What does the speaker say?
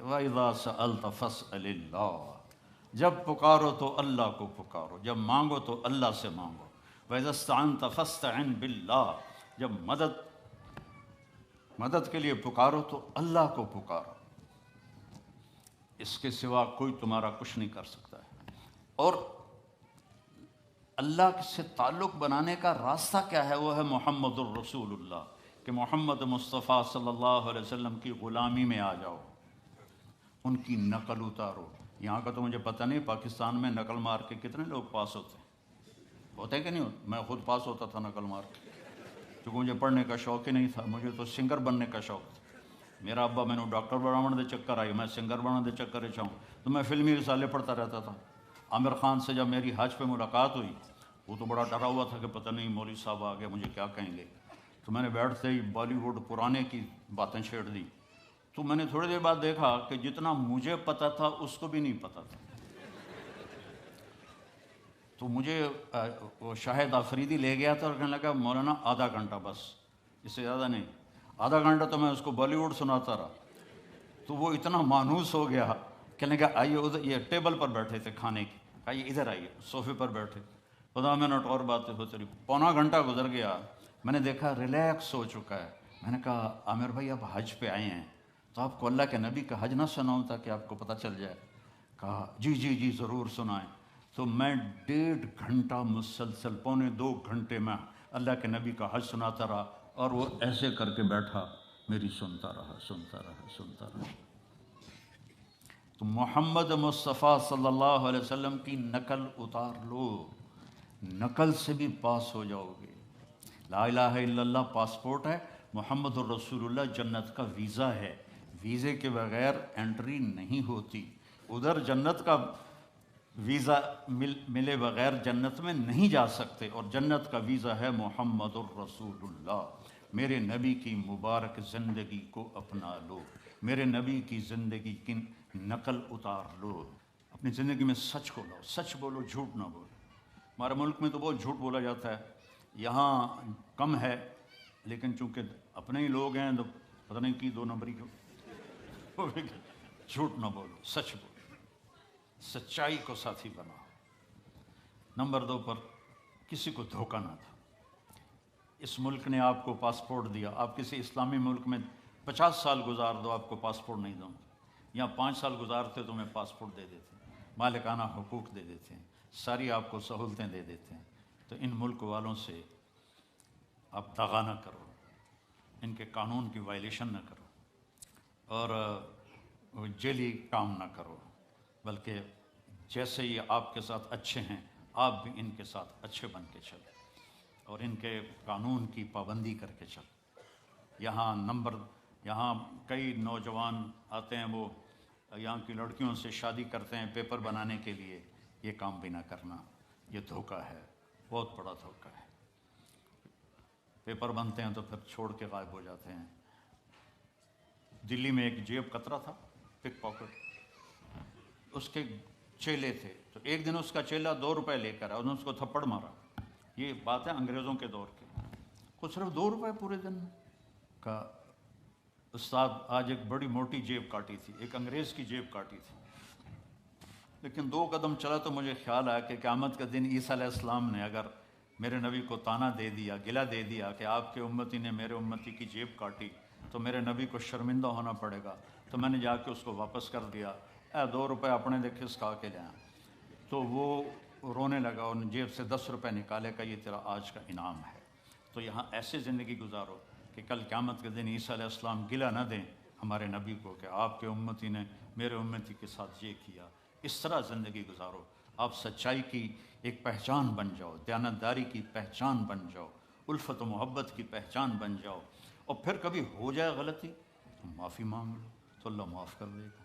وَإِذَا سَأَلْتَ فَاسْأَلِ اللَّهَ، جب پکارو تو اللہ کو پکارو، جب مانگو تو اللہ سے مانگو۔ وَإِذَا اسْتَعَنْتَ فَاسْتَعِنْ بِاللَّهِ، جب مدد کے لیے پکارو تو اللہ کو پکارو، اس کے سوا کوئی تمہارا کچھ نہیں کر سکتا ہے۔ اور اللہ سے تعلق بنانے کا راستہ کیا ہے؟ وہ ہے محمد الرسول اللہ، کہ محمد مصطفیٰ صلی اللہ علیہ وسلم کی غلامی میں آ جاؤ، ان کی نقل اتارو۔ یہاں کا تو مجھے پتہ نہیں پاکستان میں نقل مار کے کتنے لوگ پاس ہوتے ہیں کہ نہیں ہوتے؟ میں خود پاس ہوتا تھا نقل مار کے، کیونکہ مجھے پڑھنے کا شوق ہی نہیں تھا، مجھے تو سنگر بننے کا شوق تھا۔ میرا ابا میں نے ڈاکٹر بنانے دے چکر آئی، میں سنگر بنانے دے چکر چاہوں، تو میں فلمی رسالے پڑھتا رہتا تھا۔ عامر خان سے جب میری حج پہ ملاقات ہوئی، وہ تو بڑا ڈرا ہوا تھا کہ پتہ نہیں مولوی صاحب آگے مجھے کیا کہیں گے، تو میں نے بیٹھتے ہی بالی ووڈ پرانے کی باتیں چھیڑ دی۔ تو میں نے تھوڑی دیر بعد دیکھا کہ جتنا مجھے پتہ تھا اس کو بھی نہیں پتہ تھا۔ تو مجھے وہ شاہد آفریدی لے گیا تھا اور کہنے لگا مولانا آدھا گھنٹہ بس، اس سے زیادہ نہیں۔ آدھا گھنٹہ تو میں اس کو بالی ووڈ سناتا رہا، تو وہ اتنا مانوس ہو گیا، کہنے لگا آئیے ادھر، یہ ٹیبل پر بیٹھے تھے کھانے کی، آئیے ادھر آئیے، صوفے پر بیٹھے، 15 منٹ اور باتیں ہوتی رہی، پونا گھنٹہ گزر گیا، میں نے دیکھا ریلیکس ہو چکا ہے۔ میں نے کہا عامر بھائی آپ حج پہ آئے ہیں تو آپ کو اللہ کے نبی کا حج نہ سناؤں تاکہ آپ کو پتہ چل جائے؟ کہا جی جی جی ضرور سنائیں۔ تو میں 1.5 گھنٹہ مسلسل، 1.25 گھنٹے میں اللہ کے نبی کا حج سناتا رہا، اور وہ ایسے کر کے بیٹھا، میری سنتا رہا۔ تو محمد مصطفیٰ صلی اللہ علیہ وسلم کی نقل اتار لو، نقل سے بھی پاس ہو جاؤ گے۔ لا الہ الا اللہ پاسپورٹ ہے، محمد الرسول اللہ جنت کا ویزا ہے، ویزے کے بغیر انٹری نہیں ہوتی۔ ادھر جنت کا ویزا ملے بغیر جنت میں نہیں جا سکتے، اور جنت کا ویزا ہے محمد الرسول اللہ۔ میرے نبی کی مبارک زندگی کو اپنا لو، میرے نبی کی زندگی کی نقل اتار لو، اپنی زندگی میں سچ کو لاؤ، سچ بولو، جھوٹ نہ بولو۔ ہمارے ملک میں تو بہت جھوٹ بولا جاتا ہے، یہاں کم ہے، لیکن چونکہ اپنے ہی لوگ ہیں تو پتہ نہیں کی 2 نمبری کیوں۔ جھوٹ نہ بولو، سچ بولو، سچائی کو ساتھی بناؤ۔ نمبر 2 پر کسی کو دھوکہ نہ دو۔ اس ملک نے آپ کو پاسپورٹ دیا، آپ کسی اسلامی ملک میں 50 سال گزار دو، آپ کو پاسپورٹ نہیں دوں گا۔ یہاں 5 سال گزارتے تو میں پاسپورٹ دے دیتے ہیں، مالکانہ حقوق دے دیتے ہیں، ساری آپ کو سہولتیں دے دیتے ہیں۔ تو ان ملک والوں سے آپ دغا نہ کرو، ان کے قانون کی وائلیشن نہ کرو، اور جیلی کام نہ کرو، بلکہ جیسے یہ آپ کے ساتھ اچھے ہیں آپ بھی ان کے ساتھ اچھے بن کے چلیں، اور ان کے قانون کی پابندی کر کے چلیں۔ یہاں کئی نوجوان آتے ہیں، وہ یہاں کی لڑکیوں سے شادی کرتے ہیں پیپر بنانے کے لیے، یہ کام بھی نہ کرنا، یہ دھوکہ ہے، بہت بڑا دھوکہ ہے۔ پیپر بنتے ہیں تو پھر چھوڑ کے غائب ہو جاتے ہیں۔ دلی میں ایک جیب کترا تھا، پک پاکٹ، اس کے چیلے تھے، تو ایک دن اس کا چیلا 2 روپے لے کر آیا، انہوں نے اس کو تھپڑ مارا۔ یہ بات ہے انگریزوں کے دور کی، خود صرف 2 روپے پورے دن میں۔ کہا استاد آج ایک بڑی موٹی جیب کاٹی تھی، ایک انگریز کی جیب کاٹی تھی، لیکن 2 قدم چلا تو مجھے خیال آیا کہ قیامت کے دن عیسیٰ علیہ السلام نے اگر میرے نبی کو تانا دے دیا، گلہ دے دیا کہ آپ کے امتی نے میرے امتی کی جیب کاٹی، تو میرے نبی کو شرمندہ ہونا پڑے گا، تو میں نے جا کے اس کو واپس کر دیا، 2 روپے اپنے دیکھے کھا کے لے آیا۔ تو وہ رونے لگا، اور جیب سے 10 روپے نکالے، کا یہ تیرا آج کا انعام ہے۔ تو یہاں ایسے زندگی گزارو کہ کل قیامت کے دن عیسیٰ علیہ السلام گلہ نہ دیں ہمارے نبی کو کہ آپ کے امتی نے میرے امتی کے ساتھ یہ کیا۔ اس طرح زندگی گزارو، آپ سچائی کی ایک پہچان بن جاؤ، دیانتداری کی پہچان بن جاؤ، الفت و محبت کی پہچان بن جاؤ، اور پھر کبھی ہو جائے غلطی تو معافی مانگ لو، تو اللہ معاف کر دے گا۔